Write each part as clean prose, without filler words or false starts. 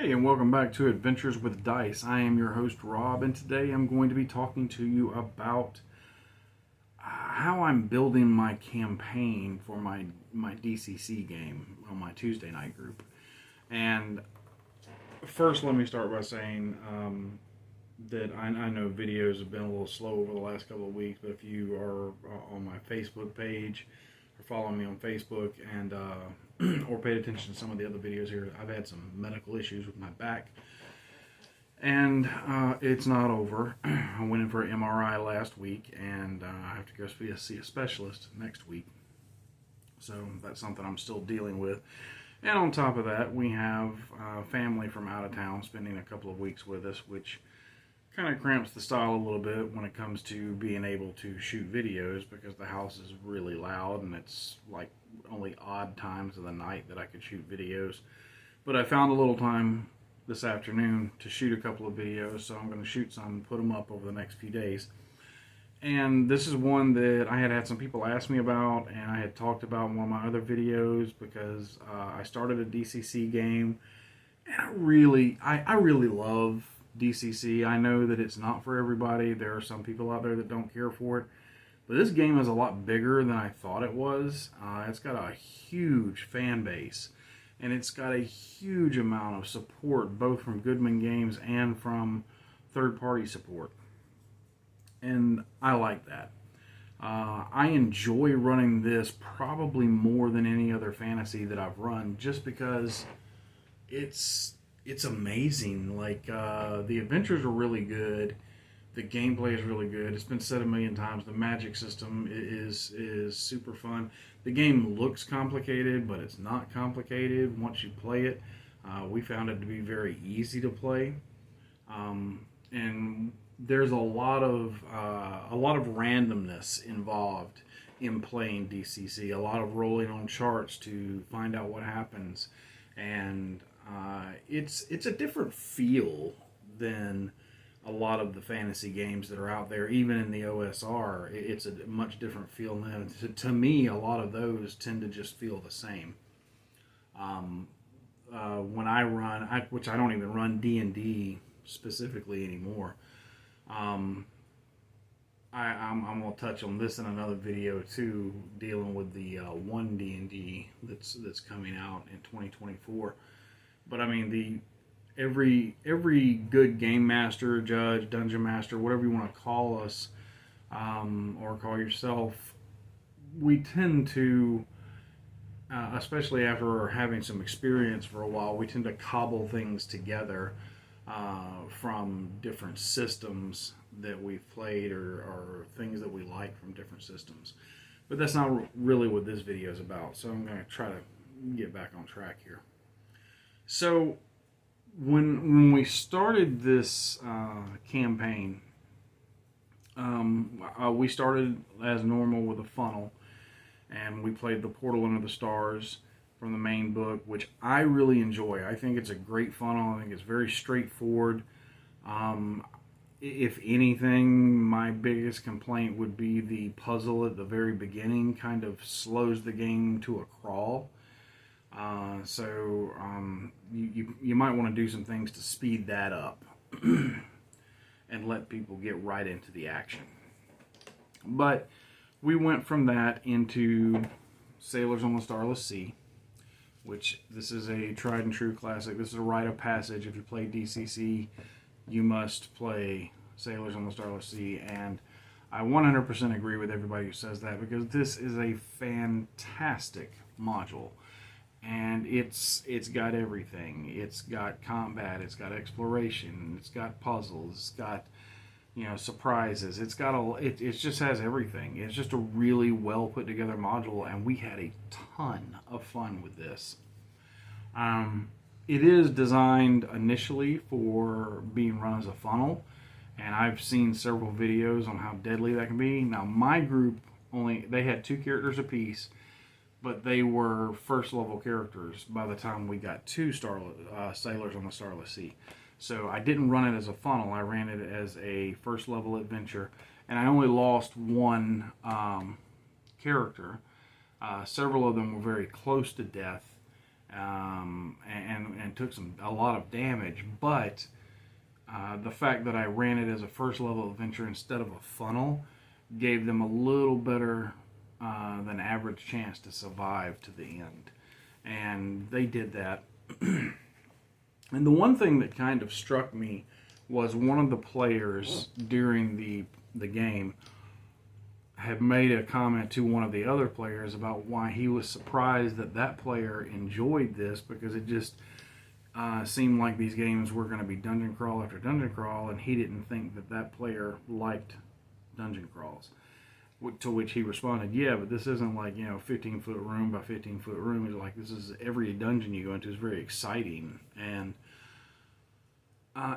Hey, and welcome back to Adventures with Dice. I am your host, Rob, and today I'm going to be talking to you about how I'm building my campaign for my DCC game on my Tuesday night group. And first, let me start by saying that I know videos have been a little slow over the last couple of weeks, but if you are on my Facebook page or following me on Facebook and or paid attention to some of the other videos here, I've had some medical issues with my back, and it's not over. I went in for an MRI last week, and I have to go see a specialist next week. So that's something I'm still dealing with. And on top of that, we have family from out of town spending a couple of weeks with us, which kind of cramps the style a little bit when it comes to being able to shoot videos, because the house is really loud and it's like only odd times of the night that I could shoot videos. But I found a little time this afternoon to shoot a couple of videos, so I'm going to shoot some and put them up over the next few days. And this is one that I had some people ask me about, and I had talked about in one of my other videos, because I started a DCC game, and I really love DCC. I know that it's not for everybody. There are some people out there that don't care for it, but this game is a lot bigger than I thought it was. It's got a huge fan base, and it's got a huge amount of support, both from Goodman Games and from third-party support. And I like that. I enjoy running this probably more than any other fantasy that I've run, just because it's amazing. Like, the adventures are really good. The gameplay is really good. It's been said a million times. The magic system is super fun. The game looks complicated, but it's not complicated once you play it. We found it to be very easy to play. And there's a lot of randomness involved in playing DCC. A lot of rolling on charts to find out what happens, and it's a different feel than a lot of the fantasy games that are out there. Even in the OSR, it's a much different feel. And to me, a lot of those tend to just feel the same. When I run, which I don't even run D&D specifically anymore. I'm going to touch on this in another video too, dealing with the one D&D that's coming out in 2024. But I mean, every good game master, judge, dungeon master, whatever you want to call us, or call yourself, we tend to, especially after having some experience for a while, we tend to cobble things together from different systems that we've played, or things that we like from different systems. But that's not really what this video is about, so I'm going to try to get back on track here. So when we started this campaign, we started as normal with a funnel, and we played the Portal Into the Stars from the main book, which I really enjoy. I think it's a great funnel. I think it's very straightforward. If anything, my biggest complaint would be the puzzle at the very beginning kind of slows the game to a crawl. So you might want to do some things to speed that up and let people get right into the action. But we went from that into Sailors on the Starless Sea, which this is a tried and true classic. This is a rite of passage. If you play DCC, you must play Sailors on the Starless Sea, and I 100% agree with everybody who says that, because this is a fantastic module, and it's got everything. It's got combat, it's got exploration, it's got puzzles, it's got, surprises. It's got it just has everything. It's just a really well put together module, and we had a ton of fun with this. It is designed initially for being run as a funnel, and I've seen several videos on how deadly that can be. Now, my group they had 2 characters apiece, but they were first level characters by the time we got to Sailors on the Starless Sea. So I didn't run it as a funnel. I ran it as a first level adventure, and I only lost one character. Several of them were very close to death, and took a lot of damage. But the fact that I ran it as a first level adventure instead of a funnel gave them a little better than average chance to survive to the end. And they did that. And the one thing that kind of struck me was one of the players during the game had made a comment to one of the other players about why he was surprised that that player enjoyed this, because it just seemed like these games were going to be dungeon crawl after dungeon crawl, and he didn't think that that player liked dungeon crawls. To which he responded, yeah, but this isn't like, 15-foot room by 15-foot room. He's like, this is every dungeon you go into is very exciting. And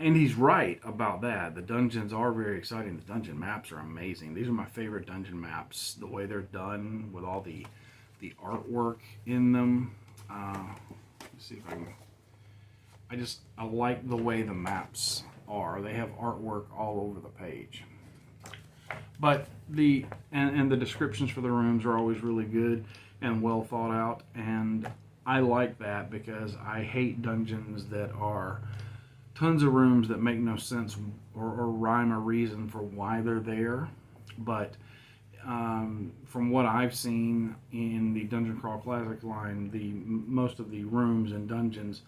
he's right about that. The dungeons are very exciting. The dungeon maps are amazing. These are my favorite dungeon maps. The way they're done with all the artwork in them. Let's see if I can... I like the way the maps are. They have artwork all over the page. But the descriptions for the rooms are always really good and well thought out, and I like that because I hate dungeons that are tons of rooms that make no sense or rhyme or reason for why they're there. But from what I've seen in the Dungeon Crawl Classic line, most of the rooms and dungeons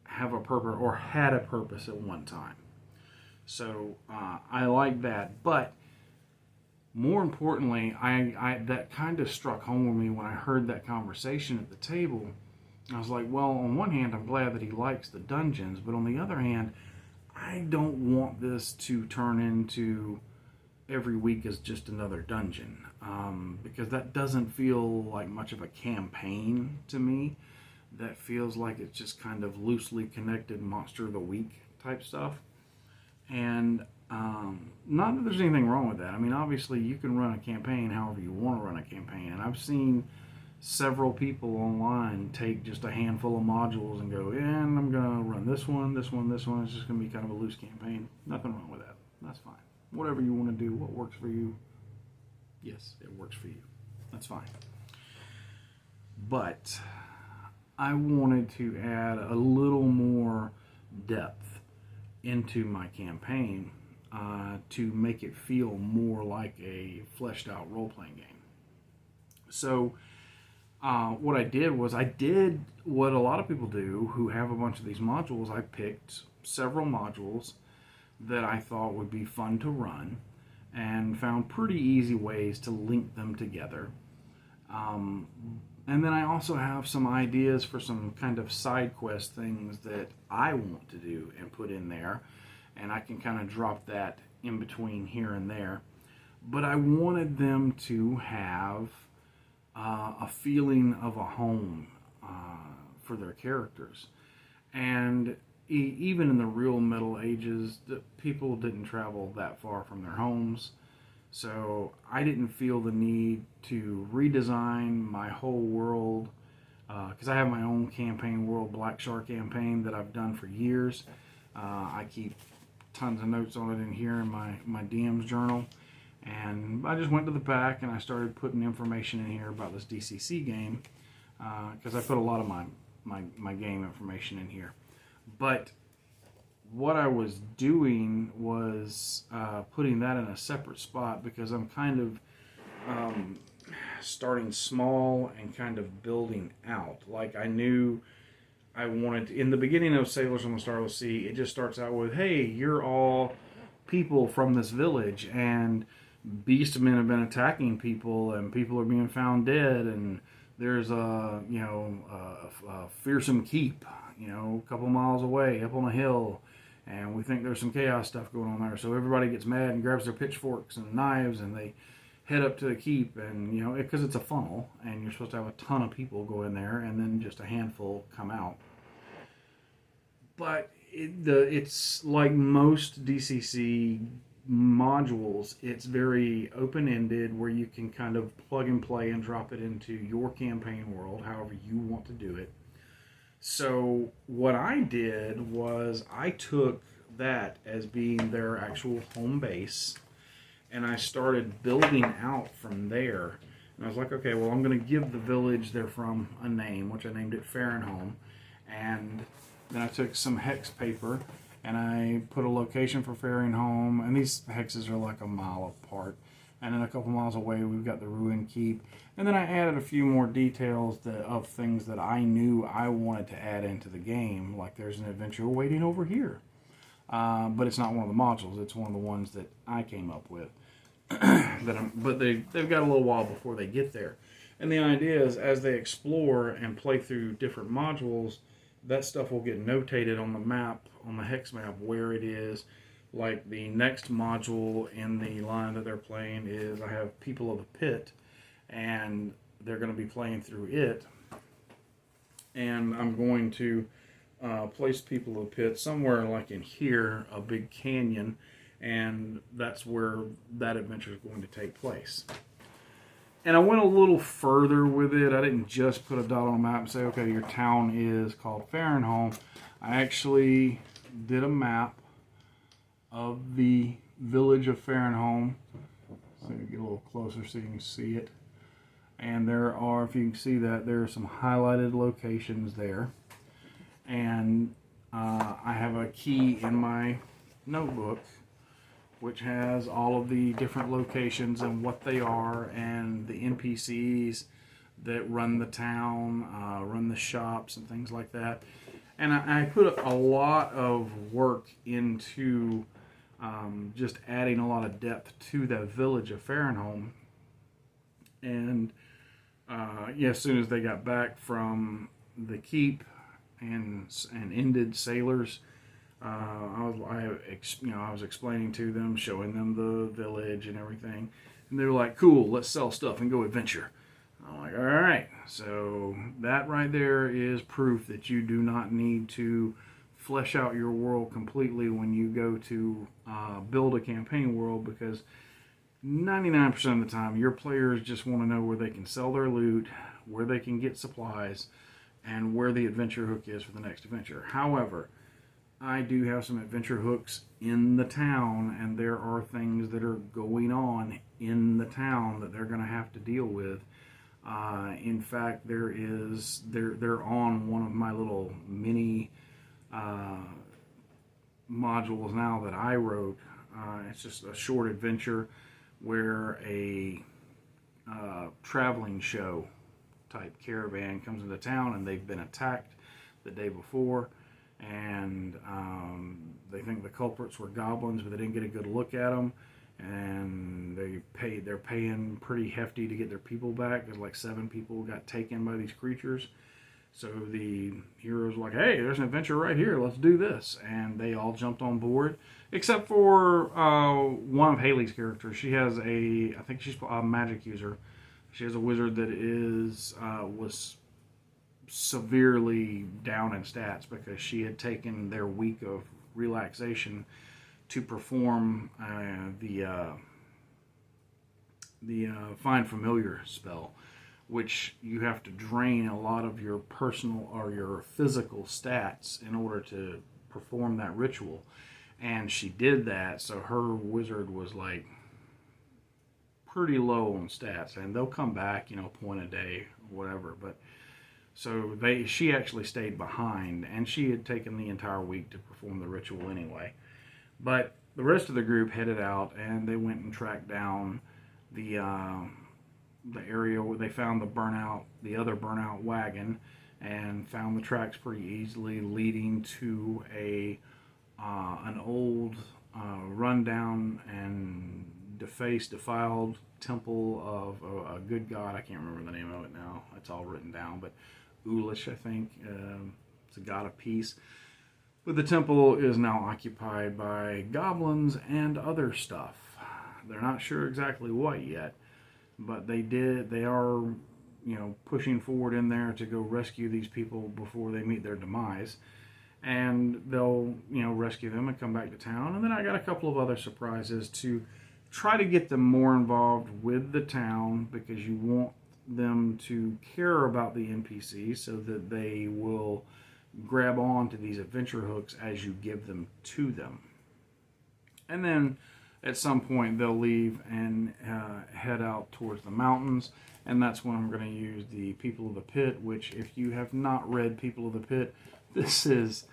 have a purpose or had a purpose at one time. So I like that, but more importantly, I that kind of struck home with me when I heard that conversation at the table. I was like, well, on one hand, I'm glad that he likes the dungeons, but on the other hand, I don't want this to turn into every week is just another dungeon, because that doesn't feel like much of a campaign to me. That feels like it's just kind of loosely connected Monster of the Week type stuff. And not that there's anything wrong with that. I mean, obviously, you can run a campaign however you want to run a campaign. And I've seen several people online take just a handful of modules and go, and I'm going to run this one, this one, this one. It's just going to be kind of a loose campaign. Nothing wrong with that. That's fine. Whatever you want to do, what works for you, yes, it works for you. That's fine. But I wanted to add a little more depth into my campaign to make it feel more like a fleshed out role-playing game. So what I did was I did what a lot of people do who have a bunch of these modules. I picked several modules that I thought would be fun to run and found pretty easy ways to link them together. And then I also have some ideas for some kind of side quest things that I want to do and put in there. And I can kind of drop that in between here and there. But I wanted them to have a feeling of a home for their characters. And even in the real Middle Ages, people didn't travel that far from their homes. So I didn't feel the need to redesign my whole world, because I have my own campaign world, Black Shark campaign, that I've done for years. I keep tons of notes on it in here in my DM's journal. And I just went to the back and I started putting information in here about this DCC game, because I put a lot of my game information in here. But what I was doing was putting that in a separate spot, because I'm kind of starting small and kind of building out. Like I knew I wanted to, in the beginning of Sailors on the Starless Sea, it just starts out with, hey, you're all people from this village, and beastmen have been attacking people, and people are being found dead, and there's a fearsome keep, a couple miles away up on a hill, and we think there's some chaos stuff going on there. So everybody gets mad and grabs their pitchforks and knives, and they head up to the keep, and because it's a funnel, and you're supposed to have a ton of people go in there, and then just a handful come out. But it's like most DCC modules, it's very open-ended, where you can kind of plug and play and drop it into your campaign world however you want to do it. So what I did was I took that as being their actual home base, and I started building out from there And I was like, okay, well, I'm going to give the village they're from a name, which I named it Farrenholm. And then I took some hex paper and I put a location for Farrenholm, and these hexes are like a mile apart. And then a couple miles away, we've got the Ruined Keep. And then I added a few more details of things that I knew I wanted to add into the game, like there's an adventure waiting over here. But it's not one of the modules, it's one of the ones that I came up with. But they've got a little while before they get there. And the idea is, as they explore and play through different modules, that stuff will get notated on the map, on the hex map, where it is. Like the next module in the line that they're playing is, I have People of the Pit, and they're going to be playing through it. And I'm going to place People of the Pit somewhere like in here, a big canyon, and that's where that adventure is going to take place. And I went a little further with it. I didn't just put a dot on a map and say, okay, your town is called Farrenholm. I actually did a map of the village of Farrenholm. So I'm going to get a little closer so you can see it. And there are, if you can see that, there are some highlighted locations there. And I have a key in my notebook which has all of the different locations and what they are, and the NPCs that run the town, run the shops and things like that. And I put a lot of work into just adding a lot of depth to the village of Farrenholm. And yeah, as soon as they got back from the keep and ended sailors, I was explaining to them, showing them the village and everything, and they were like, "Cool, let's sell stuff and go adventure." I'm like, "All right." So that right there is proof that you do not need to flesh out your world completely when you go to build a campaign world, because 99% of the time your players just want to know where they can sell their loot, where they can get supplies, and where the adventure hook is for the next adventure. However, I do have some adventure hooks in the town, and there are things that are going on in the town that they're going to have to deal with. In fact, they're on one of my little mini modules now that I wrote. It's just a short adventure where a traveling show type caravan comes into town, and they've been attacked the day before. And they think the culprits were goblins, but they didn't get a good look at them, and they're paying pretty hefty to get their people back, because like 7 people got taken by these creatures. So the heroes were like, "Hey, there's an adventure right here, let's do this." And they all jumped on board, except for one of Haley's characters. She has I think she's a magic user. She has a wizard that was severely down in stats because she had taken their week of relaxation to perform the Find Familiar spell, which you have to drain a lot of your personal or your physical stats in order to perform that ritual. And she did that, so her wizard was like pretty low on stats, and they'll come back, point a day, whatever, but so she actually stayed behind, and she had taken the entire week to perform the ritual anyway. But the rest of the group headed out, and they went and tracked down the area where they found the other burnout wagon, and found the tracks pretty easily leading to an old rundown and defiled temple of a good god. I can't remember the name of it now. It's all written down, but Ulish, I think. It's a god of peace. But the temple is now occupied by goblins and other stuff. They're not sure exactly what yet, but they are, pushing forward in there to go rescue these people before they meet their demise. And they'll, rescue them and come back to town. And then I got a couple of other surprises to try to get them more involved with the town, because you want them to care about the NPCs so that they will grab on to these adventure hooks as you give them to them. And then at some point they'll leave and head out towards the mountains, and that's when I'm going to use the People of the Pit, which, if you have not read People of the Pit, this is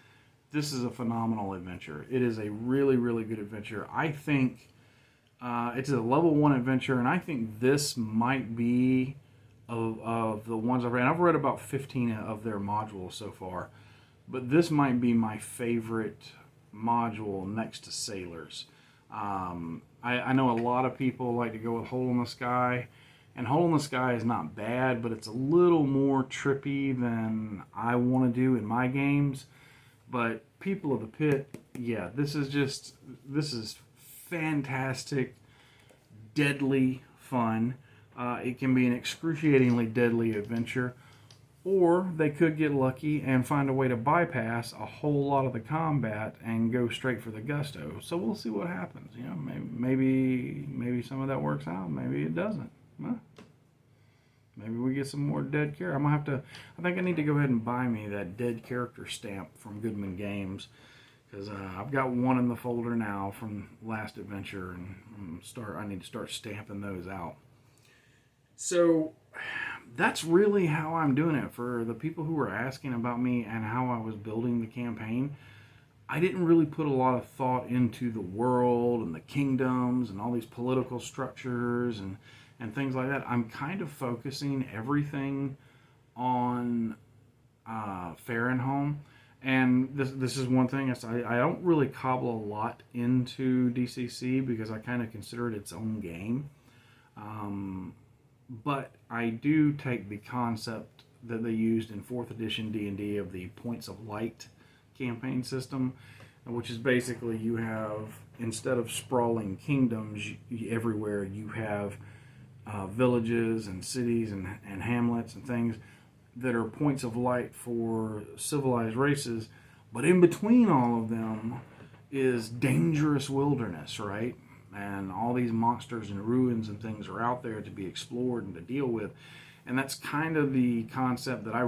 a phenomenal adventure. It is a really, really good adventure. I think it's a level 1 adventure, and I think this might be of the ones I've read. I've read about 15 of their modules so far, but this might be my favorite module next to Sailors. I know a lot of people like to go with Hole in the Sky, and Hole in the Sky is not bad, but it's a little more trippy than I want to do in my games. But People of the Pit, yeah, this is fantastic, deadly fun. It can be an excruciatingly deadly adventure, or they could get lucky and find a way to bypass a whole lot of the combat and go straight for the gusto. So we'll see what happens. You know, maybe some of that works out. Maybe it doesn't. Well, maybe we get some more dead character. I'm gonna have to. I think I need to go ahead and buy me that dead character stamp from Goodman Games, because I've got one in the folder now from last adventure, and I need to start stamping those out. So that's really how I'm doing it. For the people who were asking about me and how I was building the campaign, I didn't really put a lot of thought into the world and the kingdoms and all these political structures and things like that. I'm kind of focusing everything on Fahrenholm. And this is one thing, I don't really cobble a lot into DCC because I kind of consider it its own game. But I do take the concept that they used in 4th edition D&D of the Points of Light campaign system, which is basically you have, instead of sprawling kingdoms everywhere, you have villages and cities and hamlets and things that are points of light for civilized races, but in between all of them is dangerous wilderness, right? And all these monsters and ruins and things are out there to be explored and to deal with. And that's kind of the concept that I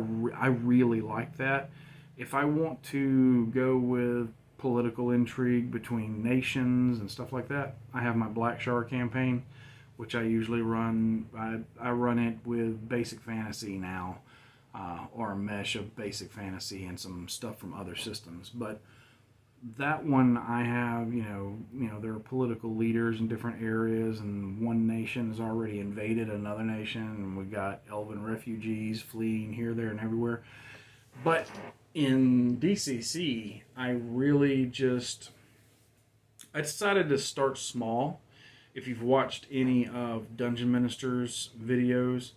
really like that. If I want to go with political intrigue between nations and stuff like that, I have my Black Shar campaign, which I usually run. I run it with basic fantasy now, or a mesh of basic fantasy and some stuff from other systems. But that one I have, there are political leaders in different areas, and one nation has already invaded another nation, and we got elven refugees fleeing here, there, and everywhere. But in DCC, I decided to start small. If you've watched any of Dungeon Minister's videos,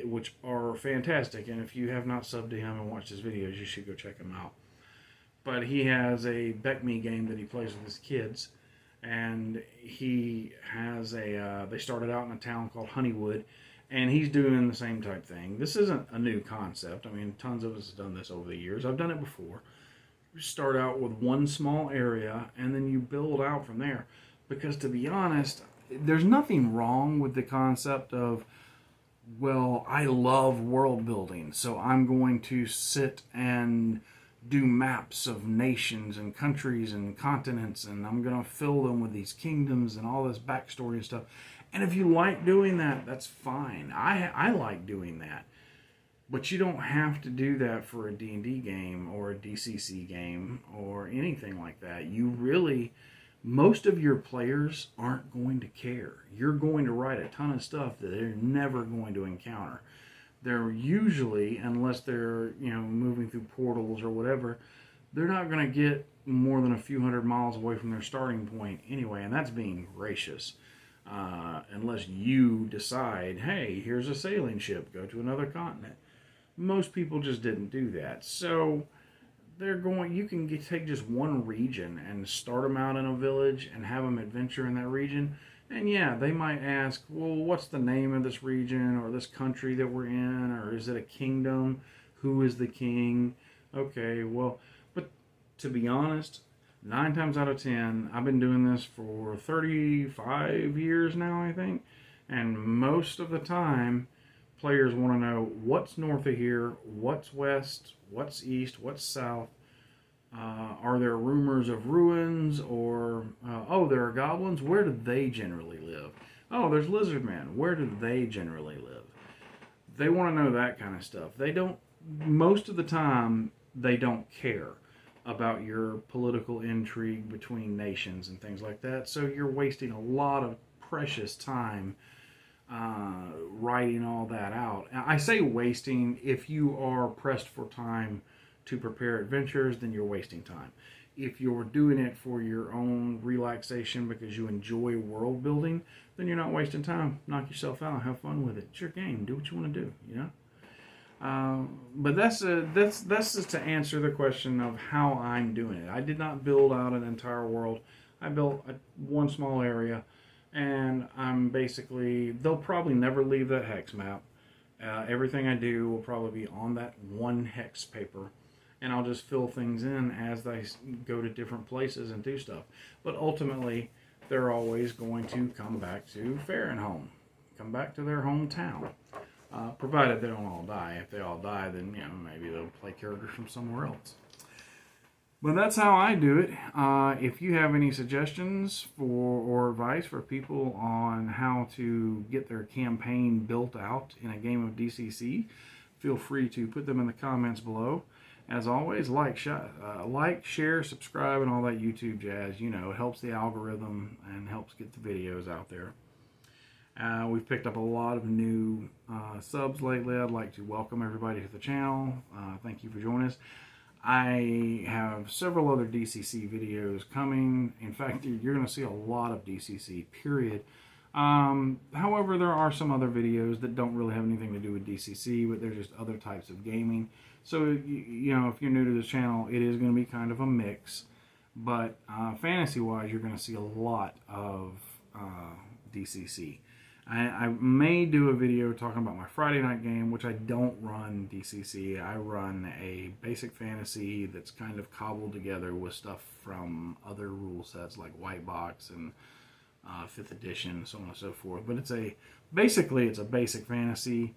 which are fantastic, and if you have not subbed to him and watched his videos, you should go check him out. But he has a Beck-Me game that he plays with his kids, and he has they started out in a town called Honeywood, and he's doing the same type thing. This isn't a new concept. I mean, tons of us have done this over the years. I've done it before. You start out with one small area, and then you build out from there. Because to be honest, there's nothing wrong with the concept of, well, I love world building, so I'm going to sit and do maps of nations and countries and continents, and I'm going to fill them with these kingdoms and all this backstory and stuff. And if you like doing that, that's fine. I like doing that. But you don't have to do that for a D&D game or a DCC game or anything like that. Most of your players aren't going to care. You're going to write a ton of stuff that they're never going to encounter. They're usually, unless they're moving through portals or whatever, they're not going to get more than a few hundred miles away from their starting point anyway, and that's being gracious. Unless you decide, hey, here's a sailing ship, go to another continent. Most people just didn't do that. So you can take just one region and start them out in a village and have them adventure in that region. And yeah, they might ask, well, what's the name of this region or this country that we're in? Or is it a kingdom? Who is the king? Okay, well, but to be honest, 9 times out of 10, I've been doing this for 35 years now, I think. And most of the time, players want to know what's north of here, what's west, what's east, what's south. Are there rumors of ruins, or oh, there are goblins? Where do they generally live? Oh, there's lizard men. Where do they generally live? They want to know that kind of stuff. They don't, most of the time, they don't care about your political intrigue between nations and things like that. So you're wasting a lot of precious time writing all that out. I say wasting. If you are pressed for time to prepare adventures, then you're wasting time. If you're doing it for your own relaxation because you enjoy world building, then you're not wasting time. Knock yourself out, have fun with it. It's your game. Do what you want to do. You know. But that's just to answer the question of how I'm doing it. I did not build out an entire world. I built one small area, and I'm basically, they'll probably never leave that hex map. Everything I do will probably be on that one hex paper, and I'll just fill things in as they go to different places and do stuff. But ultimately, they're always going to come back to Fahrenholm, come back to their hometown, provided they don't all die. If they all die, then maybe they'll play characters from somewhere else. But that's how I do it. If you have any suggestions or advice for people on how to get their campaign built out in a game of DCC, feel free to put them in the comments below. As always, like, share, subscribe, and all that YouTube jazz. It helps the algorithm and helps get the videos out there. We've picked up a lot of new subs lately. I'd like to welcome everybody to the channel. Thank you for joining us. I have several other DCC videos coming. In fact, you're going to see a lot of DCC, period. However, there are some other videos that don't really have anything to do with DCC, but they're just other types of gaming. So, if you're new to this channel, it is going to be kind of a mix. But fantasy-wise, you're going to see a lot of DCC. I may do a video talking about my Friday night game, which I don't run DCC. I run a basic fantasy that's kind of cobbled together with stuff from other rule sets like White Box and 5th edition, so on and so forth. But basically it's a basic fantasy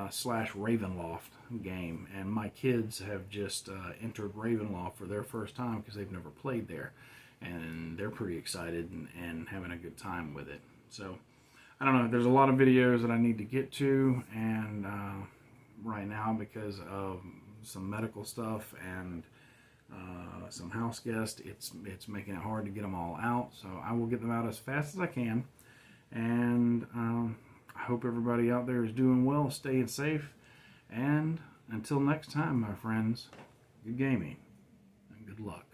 slash Ravenloft game, and my kids have just entered Ravenloft for their first time because they've never played there, and they're pretty excited and having a good time with it. So I don't know, there's a lot of videos that I need to get to, and right now, because of some medical stuff and some house guests, it's making it hard to get them all out. So I will get them out as fast as I can, and I hope everybody out there is doing well, staying safe, and until next time, my friends, good gaming and good luck.